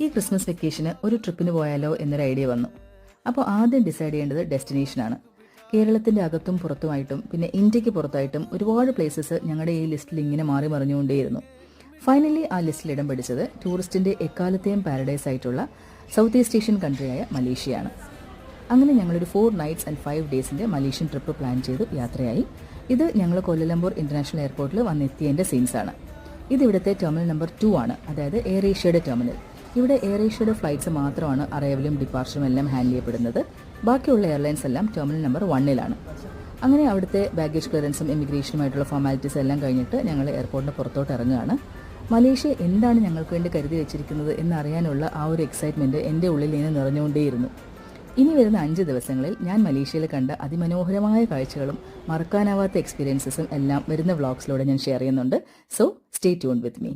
ഈ ക്രിസ്മസ് വെക്കേഷന് ഒരു ട്രിപ്പിന് പോയാലോ എന്നൊരു ഐഡിയ വന്നു. അപ്പോൾ ആദ്യം ഡിസൈഡ് ചെയ്യേണ്ടത് ഡെസ്റ്റിനേഷനാണ്. കേരളത്തിൻ്റെ അകത്തും പുറത്തുമായിട്ടും പിന്നെ ഇന്ത്യക്ക് പുറത്തായിട്ടും ഒരുപാട് പ്ലേസസ് ഞങ്ങളുടെ ഈ ലിസ്റ്റിൽ ഇങ്ങനെ മാറി മറിഞ്ഞുകൊണ്ടേയിരുന്നു. ഫൈനലി ആ ലിസ്റ്റിൽ ഇടം പിടിച്ചത് ടൂറിസ്റ്റിൻ്റെ എക്കാലത്തെയും പാരഡൈസ് ആയിട്ടുള്ള സൗത്ത് ഈസ്റ്റ് ഏഷ്യൻ കൺട്രിയായ മലേഷ്യയാണ്. അങ്ങനെ ഞങ്ങളൊരു 4 nights and 5 days Malaysian trip plan ചെയ്തു യാത്രയായി. ഇത് ഞങ്ങൾ കൊല്ലലംപൂർ ഇന്റർനാഷണൽ എയർപോർട്ടിൽ വന്നെത്തിയതിൻ്റെ സീൻസാണ്. ഇത് ഇവിടുത്തെ ടെർമിനൽ നമ്പർ 2 ആണ്, അതായത് എയർ ഏഷ്യയുടെ ടെർമിനൽ. ഇവിടെ എയർ ഏഷ്യയുടെ ഫ്ലൈറ്റ്സ് മാത്രമാണ് അറൈവലും ഡിപ്പാർച്ചറും എല്ലാം ഹാൻഡിൽ ചെയ്യപ്പെടുന്നത്. ബാക്കിയുള്ള എയർലൈൻസ് എല്ലാം ടെർമിനൽ നമ്പർ 1 അങ്ങനെ അവിടുത്തെ ബാഗേജ് ക്ലിയറൻസും ഇമിഗ്രേഷനുമായിട്ടുള്ള ഫോർമാലിറ്റീസ് എല്ലാം കഴിഞ്ഞിട്ട് ഞങ്ങൾ എയർപോർട്ടിന് പുറത്തോട്ട് ഇറങ്ങുകയാണ്. മലേഷ്യ എന്താണ് ഞങ്ങൾക്ക് വേണ്ടി കരുതി വെച്ചിരിക്കുന്നത് എന്നറിയാനുള്ള ആ ഒരു എക്സൈറ്റ്മെൻറ്റ് എൻ്റെ ഉള്ളിൽ ഇങ്ങനെ നിറഞ്ഞുകൊണ്ടേയിരുന്നു. ഇനി വരുന്ന 5 ദിവസങ്ങളിൽ ഞാൻ മലേഷ്യയിൽ കണ്ട അതിമനോഹരമായ കാഴ്ചകളും മറക്കാനാവാത്ത എക്സ്പീരിയൻസസും എല്ലാം വരുന്ന വ്ളോഗ്സിലൂടെ ഞാൻ ഷെയർ ചെയ്യുന്നുണ്ട്. So stay tuned with me.